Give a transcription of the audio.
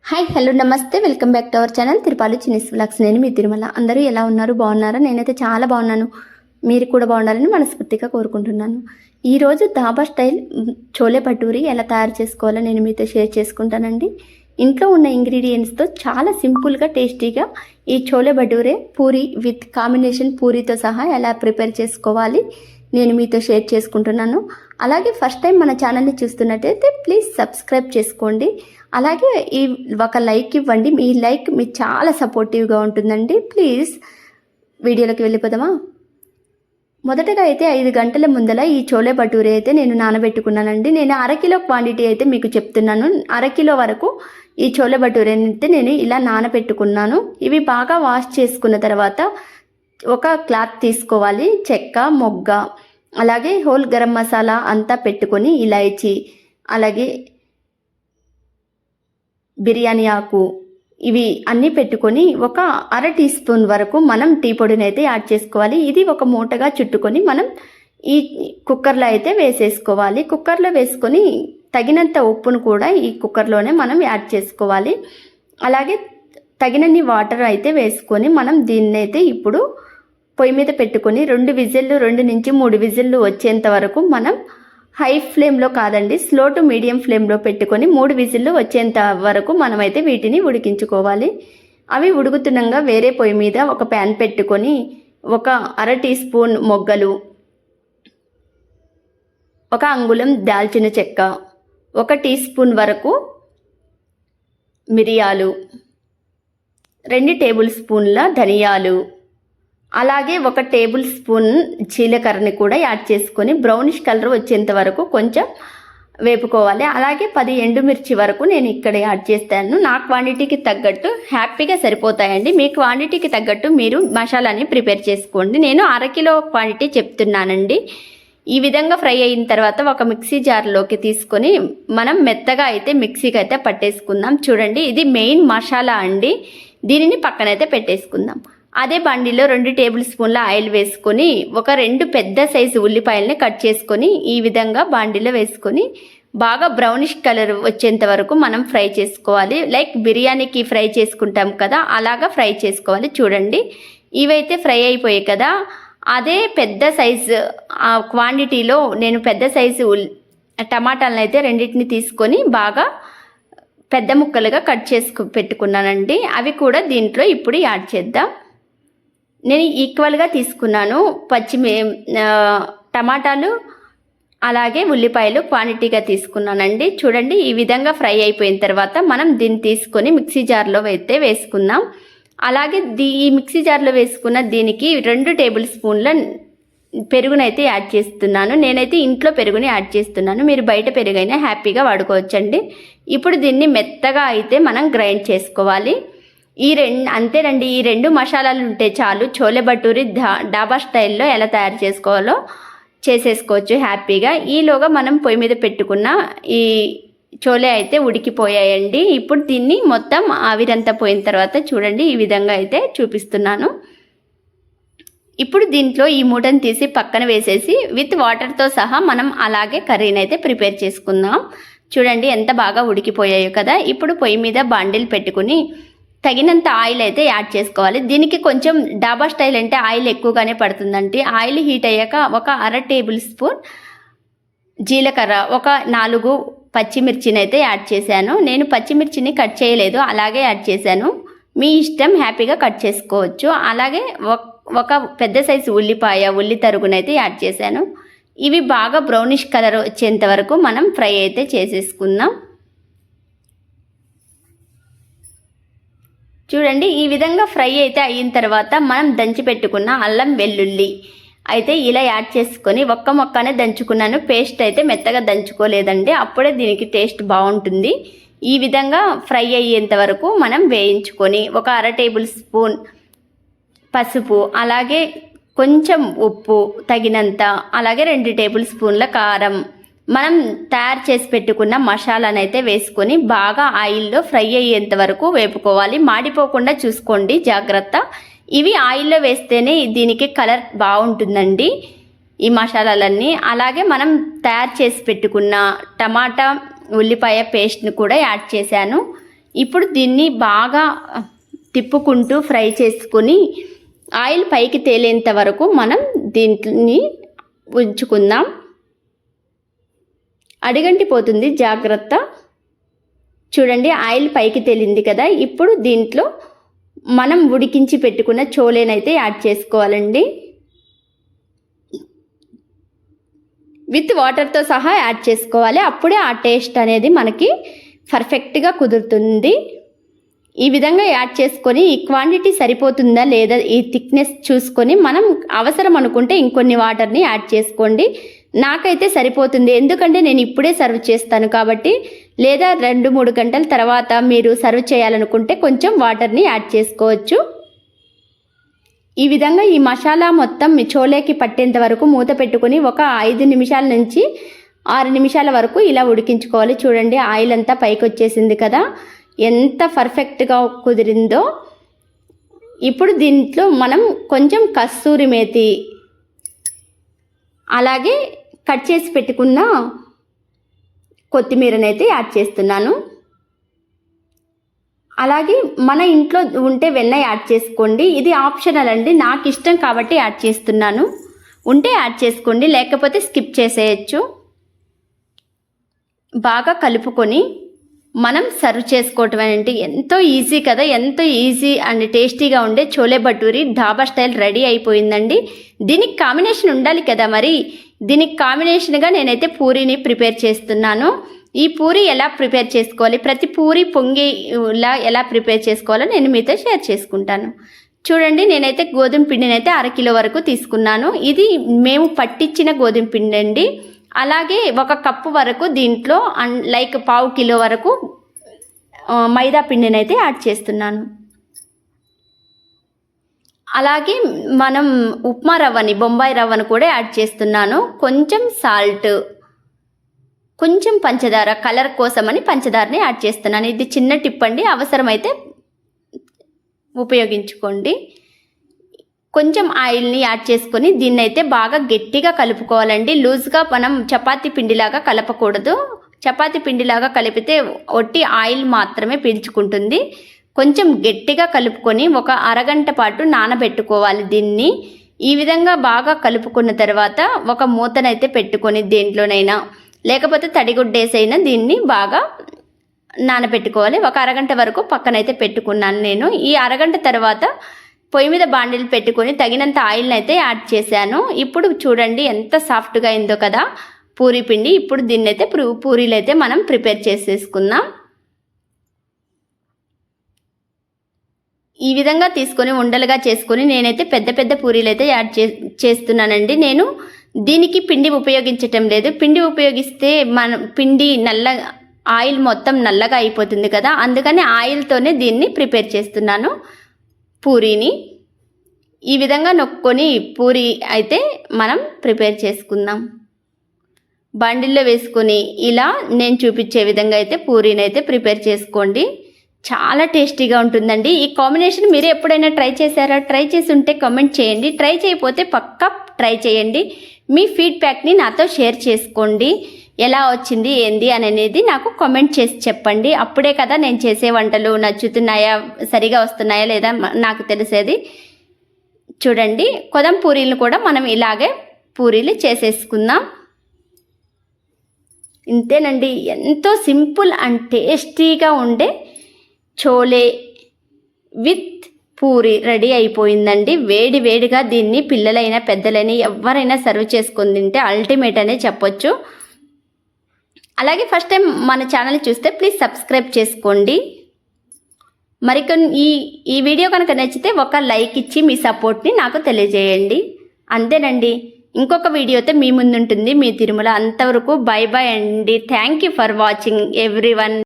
Hi hello నమస్తే welcome back to our channel Tirupalu Chinni's vlogs. నేను మీ తిరుమల. అందరూ ఎలా ఉన్నారు? బాగున్నారా? నేనైతే చాలా బాగున్నాను. మీరు కూడా బాగుండాలని మనస్ఫూర్తిగా కోరుకుంటున్నాను. ఈరోజు దాబా స్టైల్ చోలే భటూరి ఎలా తయారు చేసుకోవాలో నేను మీతో షేర్ చేసుకుంటానండి. ఇంట్లో ఉన్న ఇంగ్రీడియంట్స్తో చాలా సింపుల్గా టేస్టీగా ఈ చోలే భటూరే పూరి విత్ కాంబినేషన్ పూరితో సహా ఎలా ప్రిపేర్ చేసుకోవాలి నేను మీతో షేర్ చేసుకుంటున్నాను. అలాగే ఫస్ట్ టైం మన ఛానల్ని చూస్తున్నట్టయితే ప్లీజ్ సబ్స్క్రైబ్ చేసుకోండి. అలాగే ఈ ఒక లైక్ ఇవ్వండి. మీ లైక్ మీకు చాలా సపోర్టివ్గా ఉంటుందండి. ప్లీజ్ వీడియోలోకి వెళ్ళిపోదామా? మొదటగా అయితే 5 గంటల ముందల ఈ చోలే భటూరే అయితే నేను నానబెట్టుకున్నానండి. నేను అరకిలో క్వాంటిటీ అయితే మీకు చెప్తున్నాను. అరకిలో వరకు ఈ చోలే భటూరే అయితే నేను ఇలా నానబెట్టుకున్నాను. ఇవి బాగా వాష్ చేసుకున్న తర్వాత ఒక క్లాత్ తీసుకోవాలి. చెక్క, మొగ్గ, అలాగే హోల్ గరం మసాలా అంతా పెట్టుకొని, ఇలాయచి, అలాగే బిర్యానీ ఆకు, ఇవి అన్నీ పెట్టుకొని ఒక 1/2 టీ స్పూన్ వరకు మనం టీ పొడిని అయితే యాడ్ చేసుకోవాలి. ఇది ఒక మూటగా చుట్టుకొని మనం ఈ కుక్కర్లో అయితే వేసేసుకోవాలి. కుక్కర్లో వేసుకొని తగినంత ఉప్పును కూడా ఈ కుక్కర్లోనే మనం యాడ్ చేసుకోవాలి. అలాగే తగినన్ని వాటర్ అయితే వేసుకొని మనం దీన్ని అయితే ఇప్పుడు పొయ్యి మీద పెట్టుకొని 2 విజిల్లు 2 నుంచి 3 విజిల్లు వచ్చేంత వరకు మనం హై ఫ్లేమ్లో కాదండి, స్లో టు మీడియం ఫ్లేమ్లో పెట్టుకొని 3 విజిల్లు వచ్చేంత వరకు మనమైతే వీటిని ఉడికించుకోవాలి. అవి ఉడుకుతుండగా వేరే పొయ్యి మీద ఒక ప్యాన్ పెట్టుకొని ఒక 1/2 టీ స్పూన్ మొగ్గలు, 1 అంగుళం దాల్చిన చెక్క, 1 టీ స్పూన్ వరకు మిరియాలు, 2 టేబుల్ స్పూన్ల ధనియాలు, అలాగే 1 టేబుల్ స్పూన్ జీలకర్రని కూడా యాడ్ చేసుకొని బ్రౌనిష్ కలర్ వచ్చేంత వరకు కొంచెం వేపుకోవాలి. అలాగే 10 ఎండుమిర్చి వరకు నేను ఇక్కడ యాడ్ చేస్తాను. నా క్వాంటిటీకి తగ్గట్టు హ్యాపీగా సరిపోతాయండి. మీ క్వాంటిటీకి తగ్గట్టు మీరు మసాలాని ప్రిపేర్ చేసుకోండి. నేను 1/2 కిలో క్వాంటిటీ చెప్తున్నానండి. ఈ విధంగా ఫ్రై అయిన తర్వాత ఒక మిక్సీ జార్లోకి తీసుకొని మనం మెత్తగా అయితే మిక్సీకి అయితే పట్టేసుకుందాం. చూడండి, ఇది మెయిన్ మసాలా అండి. దీనిని పక్కనైతే పెట్టేసుకుందాం. అదే బండిలో 2 టేబుల్ స్పూన్ల ఆయిల్ వేసుకొని ఒక 2 పెద్ద సైజు ఉల్లిపాయలని కట్ చేసుకొని ఈ విధంగా బండిలో వేసుకొని బాగా బ్రౌనిష్ కలర్ వచ్చేంత వరకు మనం ఫ్రై చేసుకోవాలి. లైక్ బిర్యానీకి ఫ్రై చేసుకుంటాం కదా, అలాగా ఫ్రై చేసుకోవాలి. చూడండి, ఇవైతే ఫ్రై అయిపోయాయి కదా. అదే పెద్ద సైజు క్వాంటిటీలో నేను పెద్ద సైజు టమాటాలను అయితే 2టిని తీసుకొని బాగా పెద్ద ముక్కలుగా కట్ చేసుకు పెట్టుకున్నానండి. అవి కూడా దీంట్లో ఇప్పుడు యాడ్ చేద్దాం. నేను ఈక్వల్గా తీసుకున్నాను. టమాటాలు అలాగే ఉల్లిపాయలు క్వాంటిటీగా తీసుకున్నానండి. చూడండి, ఈ విధంగా ఫ్రై అయిపోయిన తర్వాత మనం దీన్ని తీసుకొని మిక్సీ జార్లో అయితే వేసుకుందాం. అలాగే ఈ మిక్సీ జార్లో వేసుకున్న దీనికి 2 టేబుల్ స్పూన్ల పెరుగునైతే యాడ్ చేస్తున్నాను. నేనైతే ఇంట్లో పెరుగుని యాడ్ చేస్తున్నాను. మీరు బయట పెరుగైనా హ్యాపీగా వాడుకోవచ్చండి. ఇప్పుడు దీన్ని మెత్తగా అయితే మనం గ్రైండ్ చేసుకోవాలి. అంతేనండి, ఈ 2 మసాలాలు ఉంటే చాలు. చోలే భటూరి డాబా స్టైల్లో ఎలా తయారు చేసుకోవాలో చేసేసుకోవచ్చు హ్యాపీగా. ఈలోగా మనం పొయ్యి మీద పెట్టుకున్న ఈ చోలే అయితే ఉడికిపోయాయండి. ఇప్పుడు దీన్ని మొత్తం ఆవిరంతా పోయిన తర్వాత చూడండి, ఈ విధంగా అయితే చూపిస్తున్నాను. ఇప్పుడు దీంట్లో ఈ మూటను తీసి పక్కన వేసేసి విత్ వాటర్తో సహా మనం అలాగే కర్రీని అయితే ప్రిపేర్ చేసుకుందాం. చూడండి, ఎంత బాగా ఉడికిపోయాయో కదా. ఇప్పుడు పొయ్యి మీద బాండిల్ పెట్టుకుని తగినంత ఆయిల్ అయితే యాడ్ చేసుకోవాలి. దీనికి కొంచెం డాబా స్టైల్ అంటే ఆయిల్ ఎక్కువగానే పడుతుందండి. ఆయిల్ హీట్ అయ్యాక ఒక 1/2 టేబుల్ స్పూన్ జీలకర్ర, ఒక 4 పచ్చిమిర్చిని అయితే యాడ్ చేశాను. నేను పచ్చిమిర్చిని కట్ చేయలేదు, అలాగే యాడ్ చేశాను. మీ ఇష్టం, హ్యాపీగా కట్ చేసుకోవచ్చు. అలాగే ఒక పెద్ద సైజు ఉల్లి తరుగునైతే యాడ్ చేశాను. ఇవి బాగా బ్రౌనిష్ కలర్ వచ్చేంత వరకు మనం ఫ్రై అయితే చేసేసుకుందాం. చూడండి, ఈ విధంగా ఫ్రై అయితే అయిన తర్వాత మనం దంచి పెట్టుకున్న అల్లం వెల్లుల్లి అయితే ఇలా యాడ్ చేసుకొని ఒక్క మొక్కనే దంచుకున్నాను. పేస్ట్ అయితే మెత్తగా దంచుకోలేదండి, అప్పుడే దీనికి టేస్ట్ బాగుంటుంది. ఈ విధంగా ఫ్రై అయ్యేంత వరకు మనం వేయించుకొని ఒక 1/2 టేబుల్ స్పూన్ పసుపు, అలాగే కొంచెం ఉప్పు తగినంత, అలాగే 2 టేబుల్ స్పూన్ల కారం, మనం తయారు చేసి పెట్టుకున్న మసాలానైతే వేసుకొని బాగా ఆయిల్లో ఫ్రై అయ్యేంత వరకు వేపుకోవాలి. మాడిపోకుండా చూసుకోండి, జాగ్రత్త. ఇవి ఆయిల్లో వేస్తేనే దీనికి కలర్ బాగుంటుందండి ఈ మసాలాలన్నీ. అలాగే మనం తయారు చేసి పెట్టుకున్న టమాటా ఉల్లిపాయ పేస్ట్ని కూడా యాడ్ చేశాను. ఇప్పుడు దీన్ని బాగా తిప్పుకుంటూ ఫ్రై చేసుకొని ఆయిల్ పైకి తేలేంత వరకు మనం దీన్ని ఉంచుకుందాం. అడిగంటిపోతుంది, జాగ్రత్త. చూడండి ఆయిల్ పైకి తేలింది కదా. ఇప్పుడు దీంట్లో మనం ఉడికించి పెట్టుకున్న చోలేనైతే యాడ్ చేసుకోవాలండి. విత్ వాటర్తో సహా యాడ్ చేసుకోవాలి. అప్పుడే ఆ టేస్ట్ అనేది మనకి పర్ఫెక్ట్గా కుదురుతుంది. ఈ విధంగా యాడ్ చేసుకొని ఈ క్వాంటిటీ సరిపోతుందా లేదా ఈ థిక్నెస్ చూసుకొని మనం అవసరం అనుకుంటే ఇంకొన్ని వాటర్ని యాడ్ చేసుకోండి. నాకైతే సరిపోతుంది, ఎందుకంటే నేను ఇప్పుడే సర్వ్ చేస్తాను కాబట్టి. లేదా 2-3 గంటల తర్వాత మీరు సర్వ్ చేయాలనుకుంటే కొంచెం వాటర్ని యాడ్ చేసుకోవచ్చు. ఈ విధంగా ఈ మసాలా మొత్తం చోలేకి పట్టేంత వరకు మూత పెట్టుకొని ఒక 5 నిమిషాల నుంచి 6 నిమిషాల వరకు ఇలా ఉడికించుకోవాలి. చూడండి ఆయిల్ అంతా పైకి వచ్చేసింది కదా, ఎంత పర్ఫెక్ట్గా కుదిరిందో. ఇప్పుడు దీంట్లో మనం కొంచెం కస్తూరి మేతి, అలాగే కట్ చేసి పెట్టుకున్న కొత్తిమీరనైతే యాడ్ చేస్తున్నాను. అలాగే మన ఇంట్లో ఉంటే వెన్న యాడ్ చేసుకోండి. ఇది ఆప్షనల్ అండి, నాకు ఇష్టం కాబట్టి యాడ్ చేస్తున్నాను. ఉంటే యాడ్ చేసుకోండి, లేకపోతే స్కిప్ చేసేయచ్చు. బాగా కలుపుకొని మనం సర్వ్ చేసుకోవటం అంటే ఎంతో ఈజీ కదా. ఎంతో ఈజీ అండ్ టేస్టీగా ఉండే చోలే భటూరి ధాబా స్టైల్ రెడీ అయిపోయిందండి. దీనికి కాంబినేషన్ ఉండాలి కదా, మరి దీనికి కాంబినేషన్గా నేనైతే పూరీని ప్రిపేర్ చేస్తున్నాను. ఈ పూరీ ఎలా ప్రిపేర్ చేసుకోవాలి, ప్రతి పూరీ పొంగిలా ఎలా ప్రిపేర్ చేసుకోవాలో నేను మీతో షేర్ చేసుకుంటాను. చూడండి నేనైతే గోధుమ పిండిని అయితే 1 కిలో వరకు తీసుకున్నాను. ఇది మేము పట్టించిన గోధుమ పిండి అండి. అలాగే 1 కప్పు వరకు దీంట్లో లైక్ 1/2 కిలో వరకు మైదా పిండిని అయితే యాడ్ చేస్తున్నాను. అలాగే మనం ఉప్మా రవ్వని, బొంబాయి రవ్వను కూడా యాడ్ చేస్తున్నాను. కొంచెం సాల్ట్, కొంచెం పంచదార, కలర్ కోసమని పంచదారని యాడ్ చేస్తున్నాను. ఇది చిన్న టిప్ అండి, అవసరమైతే ఉపయోగించుకోండి. కొంచెం ఆయిల్ని యాడ్ చేసుకొని దీన్ని అయితే బాగా గట్టిగా కలుపుకోవాలండి. లూజ్గా మనం చపాతీ పిండిలాగా కలపకూడదు. చపాతీ పిండిలాగా కలిపితే ఒట్టి ఆయిల్ మాత్రమే పీల్చుకుంటుంది. కొంచెం గట్టిగా కలుపుకొని ఒక అరగంట పాటు నానబెట్టుకోవాలి దీన్ని. ఈ విధంగా బాగా కలుపుకున్న తర్వాత ఒక మూతనైతే పెట్టుకొని దేంట్లోనైనా, లేకపోతే తడిగుడ్డేసైనా దీన్ని బాగా నానబెట్టుకోవాలి. ఒక అరగంట వరకు పక్కనైతే పెట్టుకున్నాను నేను. ఈ అరగంట తర్వాత పొయ్యి మీద బాండిల్ పెట్టుకొని తగినంత ఆయిల్ని అయితే యాడ్ చేశాను. ఇప్పుడు చూడండి ఎంత సాఫ్ట్గా అయిందో కదా పూరీ పిండి. ఇప్పుడు దీన్ని అయితే పూరీలు అయితే మనం ప్రిపేర్ చేసేసుకుందాం. ఈ విధంగా తీసుకొని ఉండలుగా చేసుకొని నేనైతే పెద్ద పెద్ద పూరీలు అయితే యాడ్ చేస్తున్నానండి. నేను దీనికి పిండి ఉపయోగించటం లేదు. పిండి ఉపయోగిస్తే మన పిండి ఆయిల్ మొత్తం నల్లగా అయిపోతుంది కదా, అందుకని ఆయిల్తోనే దీన్ని ప్రిపేర్ చేస్తున్నాను. పూరీని ఈ విధంగా నొక్కొని పూరీ అయితే మనం ప్రిపేర్ చేసుకుందాం. బండిల్లో వేసుకొని ఇలా నేను చూపించే విధంగా అయితే పూరీని అయితే ప్రిపేర్ చేసుకోండి. చాలా టేస్టీగా ఉంటుందండి. ఈ కాంబినేషన్ మీరు ఎప్పుడైనా ట్రై చేశారా? ట్రై చేసి ఉంటే కామెంట్ చేయండి. ట్రై చేయకపోతే పక్కా ట్రై చేయండి. మీ ఫీడ్బ్యాక్ని నాతో షేర్ చేసుకోండి. ఎలా వచ్చింది ఏంది అనేది నాకు కామెంట్ చేసి చెప్పండి. అప్పుడే కదా నేను చేసే వంటలు నచ్చుతున్నాయా, సరిగా వస్తున్నాయా లేదా నాకు తెలిసేది. చూడండి కొదం పూరీలు కూడా మనం ఇలాగే పూరీలు చేసేసుకుందాం. ఇంతేనండి, ఎంతో సింపుల్ అండ్ టేస్టీగా ఉండే చోలే విత్ పూరి రెడీ అయిపోయిందండి. వేడి వేడిగా దీన్ని పిల్లలైనా పెద్దలైనా ఎవరైనా సర్వ్ చేసుకొని తింటే అల్టిమేట్ అనే చెప్పొచ్చు. అలాగే ఫస్ట్ టైం మన ఛానల్ చూస్తే ప్లీజ్ సబ్స్క్రైబ్ చేసుకోండి. మరికొన్ని ఈ వీడియో కనుక నచ్చితే ఒక లైక్ ఇచ్చి మీ సపోర్ట్ని నాకు తెలియజేయండి. అంతేనండి, ఇంకొక వీడియోతో మీ ముందుంటుంది మీ తిరుమల. అంతవరకు బై బై అండి. Thank you for watching everyone.